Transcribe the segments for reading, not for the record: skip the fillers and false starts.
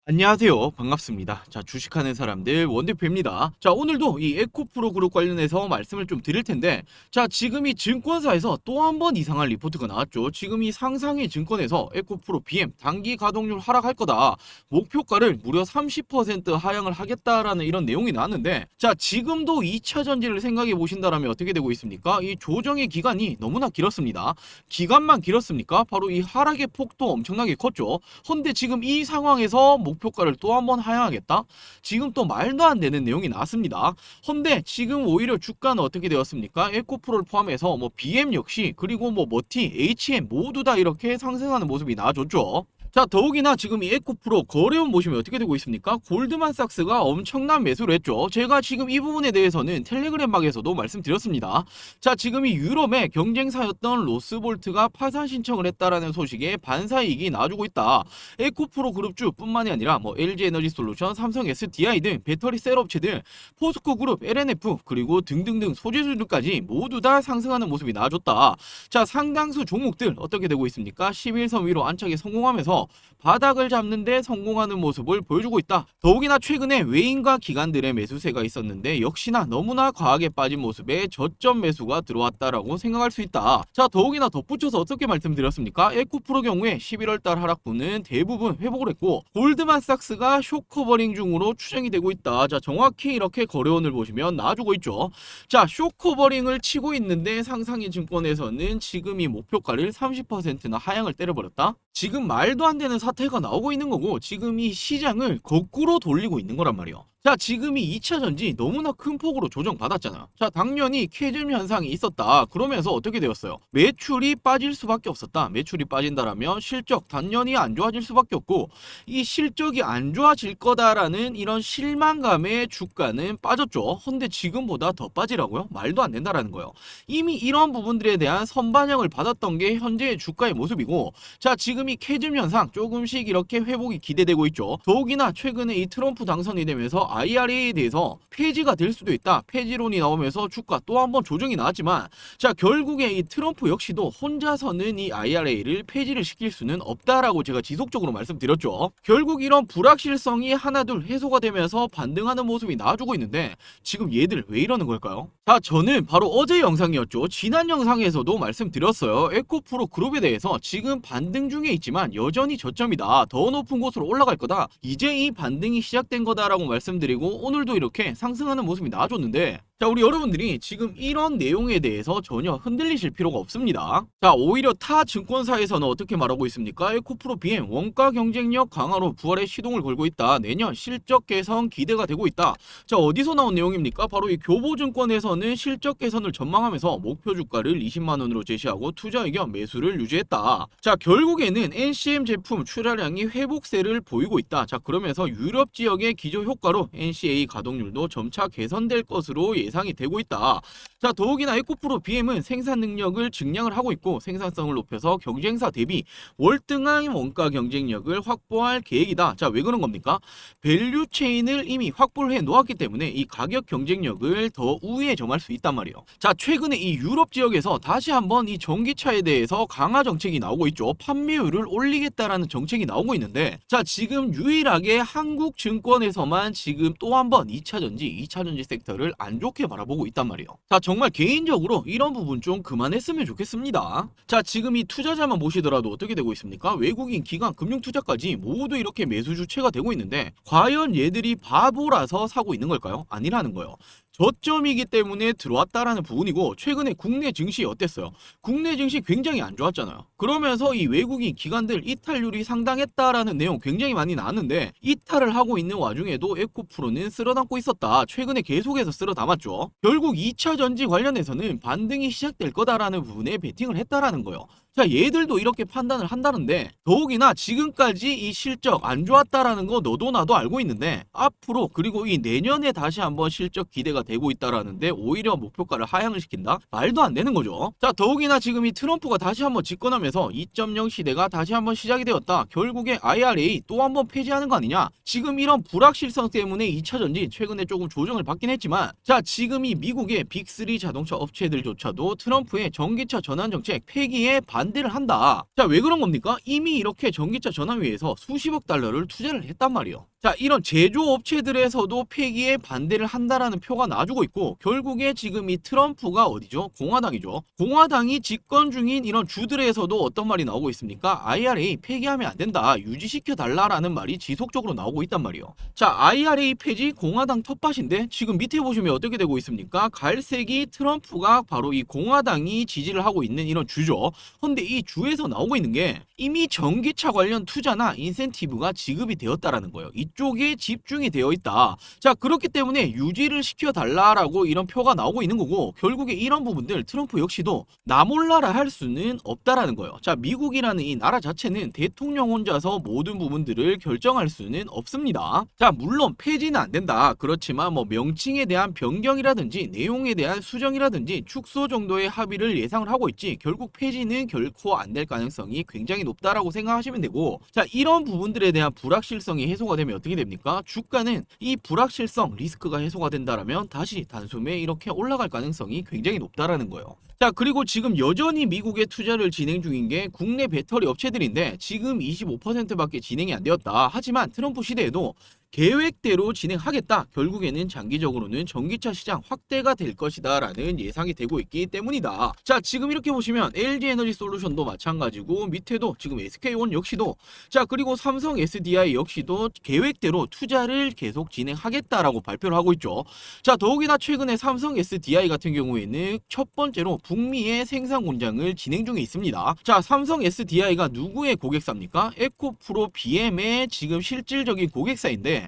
안녕하세요. 반갑습니다. 자, 주식하는 사람들 원대표입니다. 자, 오늘도 이 에코프로 그룹 관련해서 말씀을 좀 드릴 텐데, 자, 지금 이 증권사에서 또 한 번 이상한 리포트가 나왔죠. 지금 이 상상의 증권에서 에코프로 BM 단기 가동률 하락할 거다. 목표가를 무려 30% 하향을 하겠다라는 이런 내용이 나왔는데, 자, 지금도 2차 전지를 생각해 보신다라면 어떻게 되고 있습니까? 이 조정의 기간이 너무나 길었습니다. 기간만 길었습니까? 바로 이 하락의 폭도 엄청나게 컸죠. 헌데 지금 이 상황에서 목표가를 또 한 번 하향하겠다? 지금 또 말도 안 되는 내용이 나왔습니다. 헌데 지금 오히려 주가는 어떻게 되었습니까? 에코프로를 포함해서 뭐 BM 역시 그리고 뭐 머티, HM 모두 다 이렇게 상승하는 모습이 나와줬죠. 자, 더욱이나 지금 이 에코프로 거래원 보시면 어떻게 되고 있습니까? 골드만삭스가 엄청난 매수를 했죠. 제가 지금 이 부분에 대해서는 텔레그램막에서도 말씀드렸습니다. 자, 지금 이 유럽의 경쟁사였던 로스볼트가 파산 신청을 했다라는 소식에 반사이익이 나와주고 있다. 에코프로 그룹주뿐만이 아니라 뭐 LG에너지솔루션, 삼성 SDI 등 배터리 셀 업체들, 포스코 그룹, LNF 그리고 등등등 소재주들까지 모두 다 상승하는 모습이 나와줬다. 자, 상당수 종목들 어떻게 되고 있습니까? 11선 위로 안착에 성공하면서 바닥을 잡는데 성공하는 모습을 보여주고 있다. 더욱이나 최근에 외인과 기관들의 매수세가 있었는데 역시나 너무나 과하게 빠진 모습에 저점 매수가 들어왔다라고 생각할 수 있다. 자, 더욱이나 덧붙여서 어떻게 말씀드렸습니까? 에코프로 경우에 11월달 하락분은 대부분 회복을 했고 골드만삭스가 쇼커버링 중으로 추정이 되고 있다. 자, 정확히 이렇게 거래원을 보시면 나와주고 있죠. 자, 쇼커버링을 치고 있는데 상상의 증권에서는 지금 이 목표가를 30%나 하향을 때려버렸다. 지금 말도 안 되는 사태가 나오고 있는 거고 지금 이 시장을 거꾸로 돌리고 있는 거란 말이에요. 자, 지금 이 2차 전지 너무나 큰 폭으로 조정받았잖아요. 자, 당연히 캐즘 현상이 있었다. 그러면서 어떻게 되었어요? 매출이 빠질 수밖에 없었다. 매출이 빠진다라면 실적 당연히 안 좋아질 수밖에 없고 이 실적이 안 좋아질 거다라는 이런 실망감에 주가는 빠졌죠. 근데 지금보다 더 빠지라고요? 말도 안 된다라는 거예요. 이미 이런 부분들에 대한 선반영을 받았던 게 현재의 주가의 모습이고, 자, 지금 이 캐즘 현상 조금씩 이렇게 회복이 기대되고 있죠. 더욱이나 최근에 이 트럼프 당선이 되면서 IRA에 대해서 폐지가 될 수도 있다. 폐지론이 나오면서 주가 또 한 번 조정이 나왔지만, 자, 결국에 이 트럼프 역시도 혼자서는 이 IRA를 폐지를 시킬 수는 없다라고 제가 지속적으로 말씀드렸죠. 결국 이런 불확실성이 하나둘 해소가 되면서 반등하는 모습이 나와주고 있는데 지금 얘들 왜 이러는 걸까요? 자, 저는 바로 어제 영상이었죠. 지난 영상에서도 말씀드렸어요. 에코프로 그룹에 대해서 지금 반등 중에 있지만 여전히 저점이다. 더 높은 곳으로 올라갈 거다. 이제 이 반등이 시작된 거다라고 말씀드리고 오늘도 이렇게 상승하는 모습이 나와줬는데, 자, 우리 여러분들이 지금 이런 내용에 대해서 전혀 흔들리실 필요가 없습니다. 자, 오히려 타 증권사에서는 어떻게 말하고 있습니까? 에코프로 BM 원가 경쟁력 강화로 부활의 시동을 걸고 있다. 내년 실적 개선 기대가 되고 있다. 자, 어디서 나온 내용입니까? 바로 이 교보증권에서는 실적 개선을 전망하면서 목표 주가를 20만 원으로 제시하고 투자 의견 매수를 유지했다. 자, 결국에는 NCM 제품 출하량이 회복세를 보이고 있다. 자, 그러면서 유럽 지역의 기저 효과로 NCA 가동률도 점차 개선될 것으로 예상이 되고 있다. 자, 더욱이나 에코프로 BM은 생산 능력을 증량을 하고 있고 생산성을 높여서 경쟁사 대비 월등한 원가 경쟁력을 확보할 계획이다. 자, 왜 그런 겁니까? 밸류 체인을 이미 확보를 해 놓았기 때문에 이 가격 경쟁력을 더 우위에 점할 수 있단 말이에요. 자, 최근에 이 유럽 지역에서 다시 한번 이 전기차에 대해서 강화 정책이 나오고 있죠. 판매율을 올리겠다라는 정책이 나오고 있는데, 자, 지금 유일하게 한국 증권에서만 지금 또 한번 2차 전지 섹터를 안 좋게 바라보고 있단 말이에요. 자, 정말 개인적으로 이런 부분 좀 그만했으면 좋겠습니다. 자, 지금 이 투자자만 보시더라도 어떻게 되고 있습니까? 외국인, 기관, 금융투자까지 모두 이렇게 매수 주체가 되고 있는데 과연 얘들이 바보라서 사고 있는 걸까요? 아니라는 거예요. 저점이기 때문에 들어왔다라는 부분이고, 최근에 국내 증시 어땠어요? 국내 증시 굉장히 안 좋았잖아요. 그러면서 이 외국인 기관들 이탈률이 상당했다라는 내용 굉장히 많이 나왔는데 이탈을 하고 있는 와중에도 에코프로는 쓸어담고 있었다. 최근에 계속해서 쓸어담았죠. 결국 2차 전지 관련해서는 반등이 시작될 거다라는 부분에 베팅을 했다라는 거예요. 자, 얘들도 이렇게 판단을 한다는데 더욱이나 지금까지 이 실적 안 좋았다라는 거 너도 나도 알고 있는데 앞으로 그리고 이 내년에 다시 한번 실적 기대가 되고 있다라는데 오히려 목표가를 하향을 시킨다? 말도 안 되는 거죠. 자, 더욱이나 지금 이 트럼프가 다시 한번 집권하면서 2.0 시대가 다시 한번 시작이 되었다. 결국에 IRA 또 한번 폐지하는 거 아니냐? 지금 이런 불확실성 때문에 2차 전지 최근에 조금 조정을 받긴 했지만 자, 지금 이 미국의 빅3 자동차 업체들조차도 트럼프의 전기차 전환 정책 폐기에 반대를 한다. 자, 왜 그런 겁니까? 이미 이렇게 전기차 전환 위해서 수십억 달러를 투자를 했단 말이에요. 자, 이런 제조업체들에서도 폐기에 반대를 한다라는 표가 나와주고 있고 결국에 지금 이 트럼프가 어디죠? 공화당이죠. 공화당이 집권 중인 이런 주들에서도 어떤 말이 나오고 있습니까? IRA 폐기하면 안 된다. 유지시켜 달라라는 말이 지속적으로 나오고 있단 말이에요. 자, IRA 폐지 공화당 텃밭인데 지금 밑에 보시면 어떻게 되고 있습니까? 갈색이 트럼프가 바로 이 공화당이 지지를 하고 있는 이런 주죠. 근데 이 주에서 나오고 있는 게 이미 전기차 관련 투자나 인센티브가 지급이 되었다라는 거예요. 이쪽에 집중이 되어 있다. 자, 그렇기 때문에 유지를 시켜달라라고 이런 표가 나오고 있는 거고 결국에 이런 부분들 트럼프 역시도 나 몰라라 할 수는 없다라는 거예요. 자, 미국이라는 이 나라 자체는 대통령 혼자서 모든 부분들을 결정할 수는 없습니다. 자, 물론 폐지는 안 된다. 그렇지만 뭐 명칭에 대한 변경이라든지 내용에 대한 수정이라든지 축소 정도의 합의를 예상을 하고 있지 결국 폐지는 결코 안 될 가능성이 굉장히 높다라고 생각하시면 되고 자, 이런 부분들에 대한 불확실성이 해소가 되면 어떻게 됩니까? 주가는 이 불확실성 리스크가 해소가 된다라면 다시 단숨에 이렇게 올라갈 가능성이 굉장히 높다라는 거예요. 자, 그리고 지금 여전히 미국에 투자를 진행 중인 게 국내 배터리 업체들인데 지금 25%밖에 진행이 안 되었다. 하지만 트럼프 시대에도 계획대로 진행하겠다. 결국에는 장기적으로는 전기차 시장 확대가 될 것이다 라는 예상이 되고 있기 때문이다. 자, 지금 이렇게 보시면 LG에너지 솔루션도 마찬가지고 밑에도 지금 SK온 역시도 자, 그리고 삼성 SDI 역시도 계획대로 투자를 계속 진행하겠다라고 발표를 하고 있죠. 자, 더욱이나 최근에 삼성 SDI 같은 경우에는 첫 번째로 북미의 생산 공장을 진행 중에 있습니다. 자, 삼성 SDI가 누구의 고객사입니까? 에코프로 BM의 지금 실질적인 고객사인데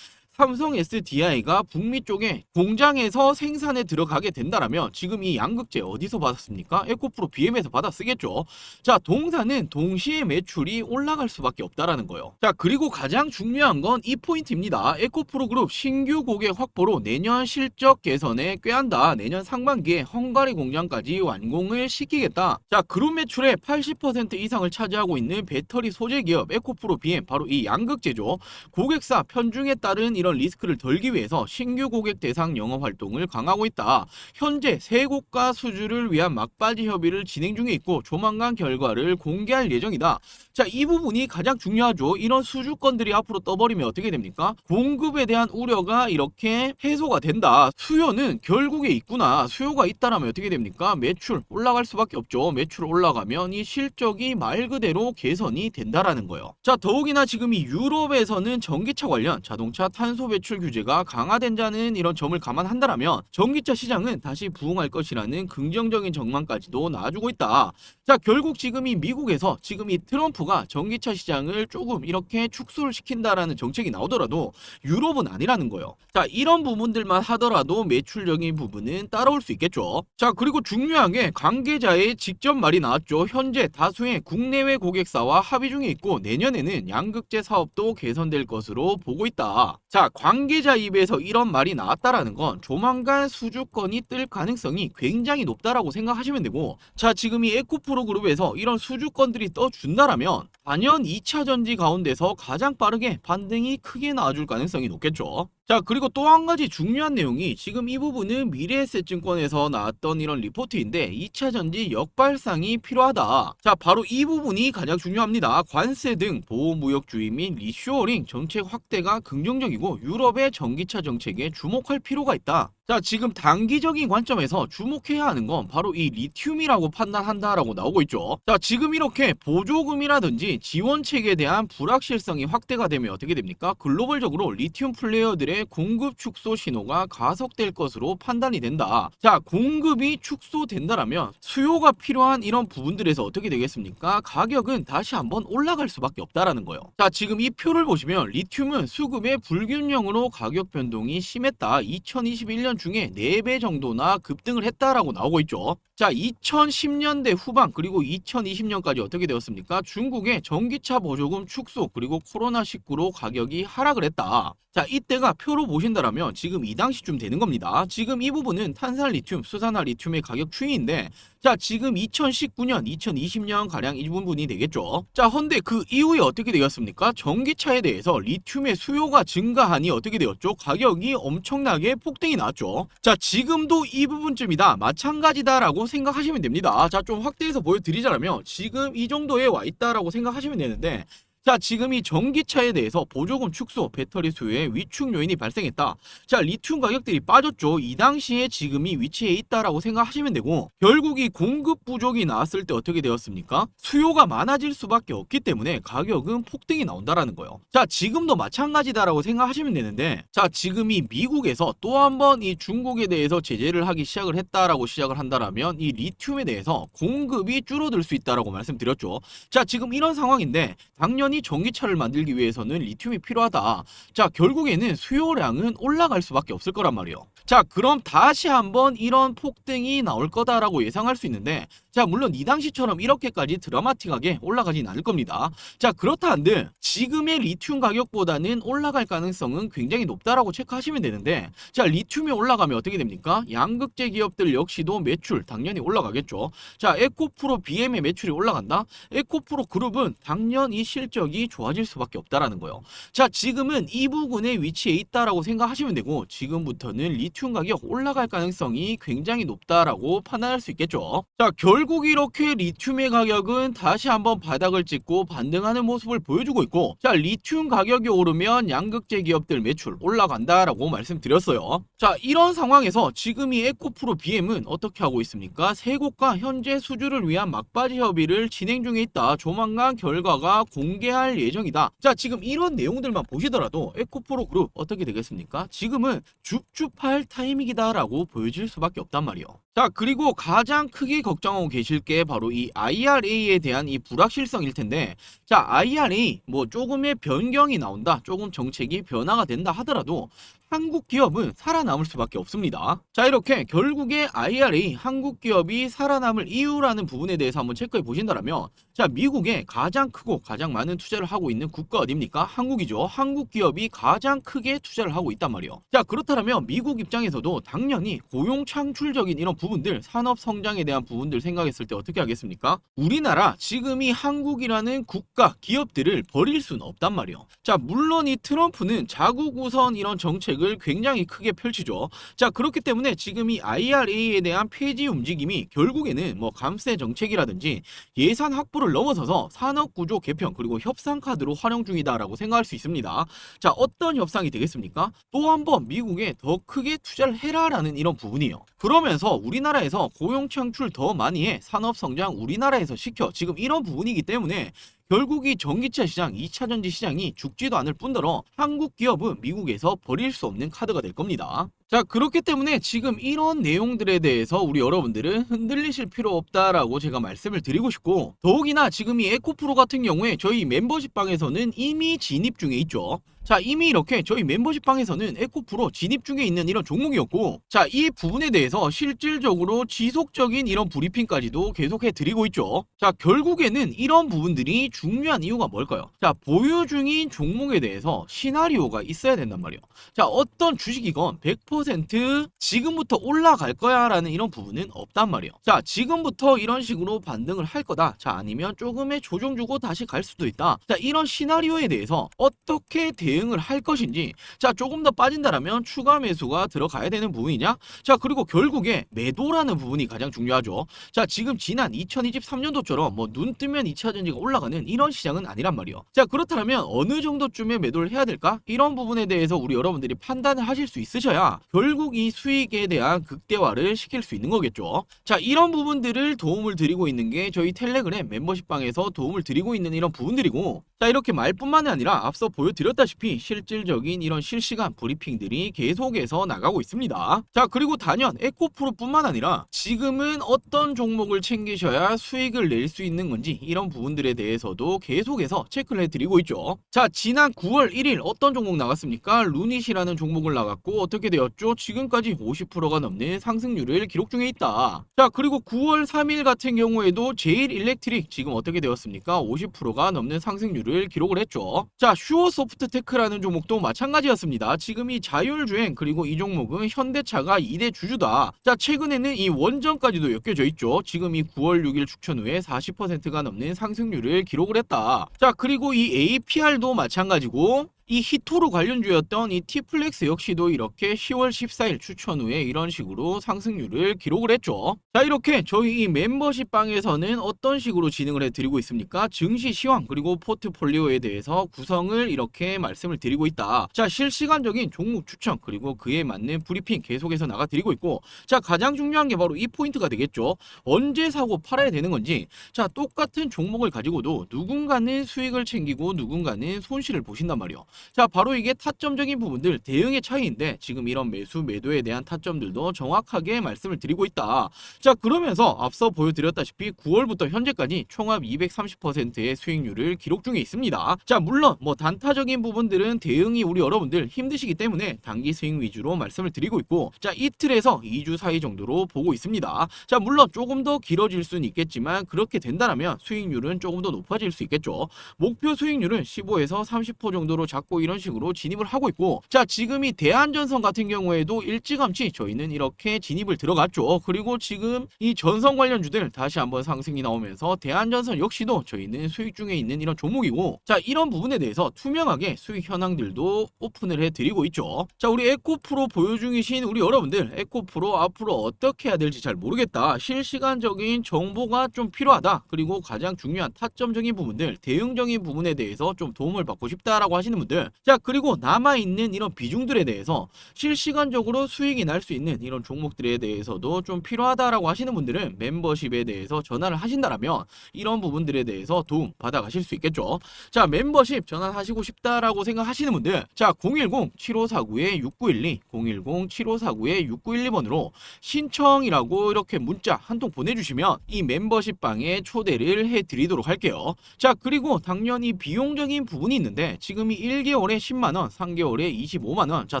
삼성 SDI가 북미 쪽에 공장에서 생산에 들어가게 된다라면 지금 이 양극재 어디서 받았습니까? 에코프로 BM에서 받아 쓰겠죠. 자, 동사는 동시에 매출이 올라갈 수밖에 없다라는 거예요. 자, 그리고 가장 중요한 건 이 포인트입니다. 에코프로 그룹 신규 고객 확보로 내년 실적 개선에 꾀한다. 내년 상반기에 헝가리 공장까지 완공을 시키겠다. 자, 그룹 매출의 80% 이상을 차지하고 있는 배터리 소재 기업 에코프로 BM 바로 이 양극재죠. 고객사 편중에 따른 이런 리스크를 덜기 위해서 신규 고객 대상 영업 활동을 강화하고 있다. 현재 세 고가 수주를 위한 막바지 협의를 진행 중에 있고 조만간 결과를 공개할 예정이다. 자, 이 부분이 가장 중요하죠. 이런 수주권들이 앞으로 떠버리면 어떻게 됩니까? 공급에 대한 우려가 이렇게 해소가 된다. 수요는 결국에 있구나. 수요가 있다라면 어떻게 됩니까? 매출 올라갈 수밖에 없죠. 매출 올라가면 이 실적이 말 그대로 개선이 된다라는 거예요. 자, 더욱이나 지금 이 유럽에서는 전기차 관련 자동차 탄소 배출 규제가 강화된다는 이런 점을 감안한다라면 전기차 시장은 다시 부흥할 것이라는 긍정적인 전망까지도 나와주고 있다. 자, 결국 지금 이 미국에서 지금 이 트럼프가 전기차 시장을 조금 이렇게 축소를 시킨다라는 정책이 나오더라도 유럽은 아니라는 거예요. 자, 이런 부분들만 하더라도 매출적인 부분은 따라올 수 있겠죠. 자, 그리고 중요한 게 관계자의 직접 말이 나왔죠. 현재 다수의 국내외 고객사와 합의 중에 있고 내년에는 양극재 사업도 개선될 것으로 보고 있다. 자, 관계자 입에서 이런 말이 나왔다라는 건 조만간 수주권이 뜰 가능성이 굉장히 높다라고 생각하시면 되고 자, 지금 이 에코프로 그룹에서 이런 수주권들이 떠준다라면 단연 2차 전지 가운데서 가장 빠르게 반등이 크게 나와줄 가능성이 높겠죠. 자, 그리고 또 한 가지 중요한 내용이 지금 이 부분은 미래에셋증권에서 나왔던 이런 리포트인데 2차 전지 역발상이 필요하다. 자, 바로 이 부분이 가장 중요합니다. 관세 등 보호무역주의 및 리쇼어링 정책 확대가 긍정적이고 유럽의 전기차 정책에 주목할 필요가 있다. 자, 지금 단기적인 관점에서 주목해야 하는 건 바로 이 리튬이라고 판단한다라고 나오고 있죠. 자, 지금 이렇게 보조금이라든지 지원책에 대한 불확실성이 확대가 되면 어떻게 됩니까? 글로벌적으로 리튬 플레이어들의 리튬의 공급 축소 신호가 가속될 것으로 판단이 된다. 자, 공급이 축소된다라면 수요가 필요한 이런 부분들에서 어떻게 되겠습니까? 가격은 다시 한번 올라갈 수밖에 없다라는 거예요. 자, 지금 이 표를 보시면 리튬은 수급의 불균형으로 가격 변동이 심했다. 2021년 중에 4배 정도나 급등을 했다라고 나오고 있죠. 자, 2010년대 후반 그리고 2020년까지 어떻게 되었습니까? 중국의 전기차 보조금 축소 그리고 코로나19로 가격이 하락을 했다. 자, 이때가 표로 보신다라면 지금 이 당시쯤 되는 겁니다. 지금 이 부분은 탄산 리튬, 수산화 리튬의 가격 추이인데, 자, 지금 2019년, 2020년 가량 이 부분이 되겠죠. 자, 헌데 그 이후에 어떻게 되었습니까? 전기차에 대해서 리튬의 수요가 증가하니 어떻게 되었죠? 가격이 엄청나게 폭등이 나왔죠. 자, 지금도 이 부분쯤이다, 마찬가지다라고 생각하시면 됩니다. 자, 좀 확대해서 보여드리자면 지금 이 정도에 와 있다라고 생각하시면 되는데, 자, 지금 이 전기차에 대해서 보조금 축소, 배터리 수요에 위축 요인이 발생했다. 자, 리튬 가격들이 빠졌죠. 이 당시에 지금이 위치해 있다라고 생각하시면 되고, 결국 이 공급 부족이 나왔을 때 어떻게 되었습니까? 수요가 많아질 수밖에 없기 때문에 가격은 폭등이 나온다라는 거예요. 자, 지금도 마찬가지다라고 생각하시면 되는데, 자, 지금 이 미국에서 또 한 번 이 중국에 대해서 제재를 하기 시작을 했다라고 시작을 한다라면 이 리튬에 대해서 공급이 줄어들 수 있다라고 말씀드렸죠. 자, 지금 이런 상황인데 당연히 전기차를 만들기 위해서는 리튬이 필요하다. 자, 결국에는 수요량은 올라갈 수밖에 없을 거란 말이에요. 자, 그럼 다시 한번 이런 폭등이 나올 거다라고 예상할 수 있는데, 자, 물론 이 당시처럼 이렇게까지 드라마틱하게 올라가진 않을 겁니다. 자, 그렇다 한들 지금의 리튬 가격보다는 올라갈 가능성은 굉장히 높다라고 체크하시면 되는데, 자, 리튬이 올라가면 어떻게 됩니까? 양극재 기업들 역시도 매출 당연히 올라가겠죠. 자, 에코프로 BM의 매출이 올라간다? 에코프로 그룹은 당연히 실적이 좋아질 수밖에 없다라는 거예요. 자, 지금은 이 부분에 위치해 있다라고 생각하시면 되고, 지금부터는 리튬 가격 올라갈 가능성이 굉장히 높다라고 판단할 수 있겠죠. 자, 결국 이렇게 리튬의 가격은 다시 한번 바닥을 찍고 반등하는 모습을 보여주고 있고, 자, 리튬 가격이 오르면 양극재 기업들 매출 올라간다라고 말씀드렸어요. 자, 이런 상황에서 지금 이 에코프로 BM은 어떻게 하고 있습니까? 세 곳과 현재 수주를 위한 막바지 협의를 진행 중에 있다. 조만간 결과가 공개할 예정이다. 자, 지금 이런 내용들만 보시더라도 에코프로 그룹 어떻게 되겠습니까? 지금은 줍줍할 타이밍이다라고 보여질 수밖에 없단 말이에요. 자, 그리고 가장 크게 걱정하고 계실 게 바로 이 IRA에 대한 이 불확실성일 텐데, 자, IRA 뭐 조금의 변경이 나온다, 조금 정책이 변화가 된다 하더라도 한국 기업은 살아남을 수밖에 없습니다. 자, 이렇게 결국에 IRA 한국 기업이 살아남을 이유라는 부분에 대해서 한번 체크해 보신다면, 자, 미국에 가장 크고 가장 많은 투자를 하고 있는 국가 어디입니까? 한국이죠. 한국 기업이 가장 크게 투자를 하고 있단 말이에요. 자, 그렇다면 미국 입장에서도 당연히 고용 창출적인 이런 부분들, 산업 성장에 대한 부분들 생각했을 때 어떻게 하겠습니까? 우리나라 지금 이 한국이라는 국가 기업들을 버릴 수는 없단 말이에요. 자, 물론 이 트럼프는 자국 우선 이런 정책을 굉장히 크게 펼치죠. 자, 그렇기 때문에 지금 이 IRA에 대한 폐지 움직임이 결국에는 뭐 감세 정책이라든지 예산 확보를 넘어서서 산업구조 개편 그리고 협상 카드로 활용 중이다라고 생각할 수 있습니다. 자, 어떤 협상이 되겠습니까? 또 한 번 미국에 더 크게 투자를 해라라는 이런 부분이에요. 그러면서 우리나라에서 고용 창출 더 많이 해, 산업 성장 우리나라에서 시켜, 지금 이런 부분이기 때문에 결국 이 전기차 시장, 2차전지 시장이 죽지도 않을 뿐더러 한국 기업은 미국에서 버릴 수 없는 카드가 될 겁니다. 자, 그렇기 때문에 지금 이런 내용들에 대해서 우리 여러분들은 흔들리실 필요 없다라고 제가 말씀을 드리고 싶고, 더욱이나 지금 이 에코프로 같은 경우에 저희 멤버십 방에서는 이미 진입 중에 있죠. 자, 이미 이렇게 저희 멤버십 방에서는 에코프로 진입 중에 있는 이런 종목이었고, 자, 이 부분에 대해서 실질적으로 지속적인 이런 브리핑까지도 계속해 드리고 있죠. 자, 결국에는 이런 부분들이 중요한 이유가 뭘까요? 자, 보유 중인 종목에 대해서 시나리오가 있어야 된단 말이에요. 자, 어떤 주식이건 100% 지금부터 올라갈 거야 라는 이런 부분은 없단 말이에요. 자, 지금부터 이런 식으로 반등을 할 거다. 자, 아니면 조금의 조정 주고 다시 갈 수도 있다. 자, 이런 시나리오에 대해서 어떻게 대응을 할 것인지, 자, 조금 더 빠진다라면 추가 매수가 들어가야 되는 부분이냐? 자, 그리고 결국에 매도라는 부분이 가장 중요하죠. 자, 지금 지난 2023년도처럼 뭐 눈 뜨면 2차전지가 올라가는 이런 시장은 아니란 말이에요. 자, 그렇다면 어느 정도쯤에 매도를 해야 될까? 이런 부분에 대해서 우리 여러분들이 판단을 하실 수 있으셔야 결국 이 수익에 대한 극대화를 시킬 수 있는 거겠죠. 자, 이런 부분들을 도움을 드리고 있는 게 저희 텔레그램 멤버십방에서 도움을 드리고 있는 이런 부분들이고, 자, 이렇게 말뿐만이 아니라 앞서 보여드렸다시피 실질적인 이런 실시간 브리핑들이 계속해서 나가고 있습니다. 자, 그리고 단연 에코프로뿐만 아니라 지금은 어떤 종목을 챙기셔야 수익을 낼 수 있는 건지 이런 부분들에 대해서도 계속해서 체크를 해드리고 있죠. 자, 지난 9월 1일 어떤 종목 나갔습니까? 루닛이라는 종목을 나갔고 어떻게 되었죠? 지금까지 50%가 넘는 상승률을 기록 중에 있다. 자, 그리고 9월 3일 같은 경우에도 제일 일렉트릭 지금 어떻게 되었습니까? 50%가 넘는 상승률을 기록을 했죠. 자, 슈어소프트테크라는 종목도 마찬가지였습니다. 지금 이 자율주행 그리고 이 종목은 현대차가 2대 주주다. 자, 최근에는 이 원전까지도 엮여져 있죠. 지금 이 9월 6일 축전 후에 40%가 넘는 상승률을 기록을 했다. 자, 그리고 이 APR도 마찬가지고 이 히토로 관련주였던 이 T플렉스 역시도 이렇게 10월 14일 추천 후에 이런 식으로 상승률을 기록을 했죠. 자, 이렇게 저희 이 멤버십 방에서는 어떤 식으로 진행을 해드리고 있습니까? 증시 시황 그리고 포트폴리오에 대해서 구성을 이렇게 말씀을 드리고 있다. 자, 실시간적인 종목 추천 그리고 그에 맞는 브리핑 계속해서 나가드리고 있고, 자, 가장 중요한 게 바로 이 포인트가 되겠죠. 언제 사고 팔아야 되는 건지. 자, 똑같은 종목을 가지고도 누군가는 수익을 챙기고 누군가는 손실을 보신단 말이에요. 자, 바로 이게 타점적인 부분들, 대응의 차이인데 지금 이런 매수 매도에 대한 타점들도 정확하게 말씀을 드리고 있다. 자, 그러면서 앞서 보여드렸다시피 9월부터 현재까지 총합 230%의 수익률을 기록 중에 있습니다. 자, 물론 뭐 단타적인 부분들은 대응이 우리 여러분들 힘드시기 때문에 단기 스윙 위주로 말씀을 드리고 있고, 자, 이틀에서 2주 사이 정도로 보고 있습니다. 자, 물론 조금 더 길어질 수는 있겠지만 그렇게 된다면 수익률은 조금 더 높아질 수 있겠죠. 목표 수익률은 15에서 30% 정도로 잡고 이런 식으로 진입을 하고 있고, 자, 지금 이 대한전선 같은 경우에도 일찌감치 저희는 이렇게 진입을 들어갔죠. 그리고 지금 이 전선 관련주들 다시 한번 상승이 나오면서 대한전선 역시도 저희는 수익 중에 있는 이런 종목이고, 자, 이런 부분에 대해서 투명하게 수익 현황들도 오픈을 해드리고 있죠. 자, 우리 에코프로 보유 중이신 우리 여러분들, 에코프로 앞으로 어떻게 해야 될지 잘 모르겠다, 실시간적인 정보가 좀 필요하다, 그리고 가장 중요한 타점적인 부분들, 대응적인 부분에 대해서 좀 도움을 받고 싶다라고 하시는 분들, 자, 그리고 남아있는 이런 비중들에 대해서 실시간적으로 수익이 날 수 있는 이런 종목들에 대해서도 좀 필요하다라고 하시는 분들은 멤버십에 대해서 전화를 하신다라면 이런 부분들에 대해서 도움 받아가실 수 있겠죠. 자, 멤버십 전환하시고 싶다라고 생각하시는 분들, 자, 010-7549-6912 010-7549-6912번으로 신청이라고 이렇게 문자 한 통 보내주시면 이 멤버십 방에 초대를 해드리도록 할게요. 자, 그리고 당연히 비용적인 부분이 있는데 지금 이 1개월에 10만원, 3개월에 25만원, 자,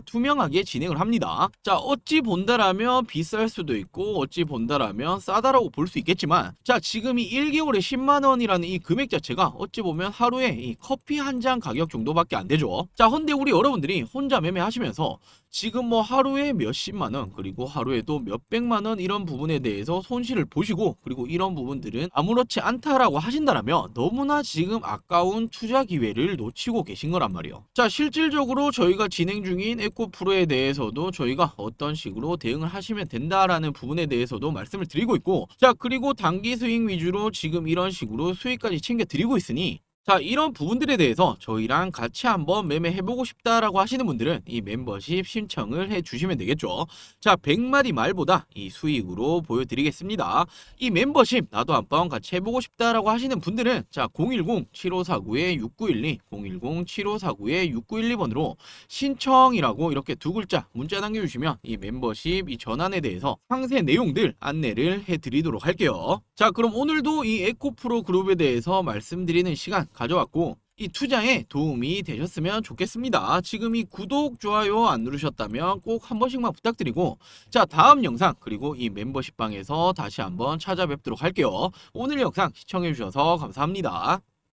투명하게 진행을 합니다. 자, 어찌 본다라면 비쌀 수도 있고 어찌 본다라면 싸다라고 볼 수 있겠지만, 자, 지금 이 1개월에 10만원이라는 이 금액 자체가 어찌 보면 하루에 이 커피 한 잔 가격 정도밖에 안 되죠. 자, 근데 우리 여러분들이 혼자 매매하시면서 지금 뭐 하루에 몇십만원 그리고 하루에도 몇백만원 이런 부분에 대해서 손실을 보시고, 그리고 이런 부분들은 아무렇지 않다라고 하신다라면 너무나 지금 아까운 투자 기회를 놓치고 계신 거란 말이에요. 자, 실질적으로 저희가 진행 중인 에코프로에 대해서도 저희가 어떤 식으로 대응을 하시면 된다라는 부분에 대해서도 말씀을 드리고 있고, 자, 그리고 단기 수익 위주로 지금 이런 식으로 수익까지 챙겨 드리고 있으니, 자, 이런 부분들에 대해서 저희랑 같이 한번 매매해보고 싶다라고 하시는 분들은 이 멤버십 신청을 해주시면 되겠죠. 자, 100마디 말보다 이 수익으로 보여드리겠습니다. 이 멤버십 나도 한번 같이 해보고 싶다라고 하시는 분들은 자, 010-7549-6912 010-7549-6912번으로 신청이라고 이렇게 두 글자 문자 남겨주시면 이 멤버십 이 전환에 대해서 상세 내용들 안내를 해드리도록 할게요. 자, 그럼 오늘도 이 에코프로 그룹에 대해서 말씀드리는 시간 가져왔고, 이 투자에 도움이 되셨으면 좋겠습니다. 지금 이 구독, 좋아요 안 누르셨다면 꼭 한 번씩만 부탁드리고, 자, 다음 영상 그리고 이 멤버십 방에서 다시 한번 찾아뵙도록 할게요. 오늘 영상 시청해주셔서 감사합니다.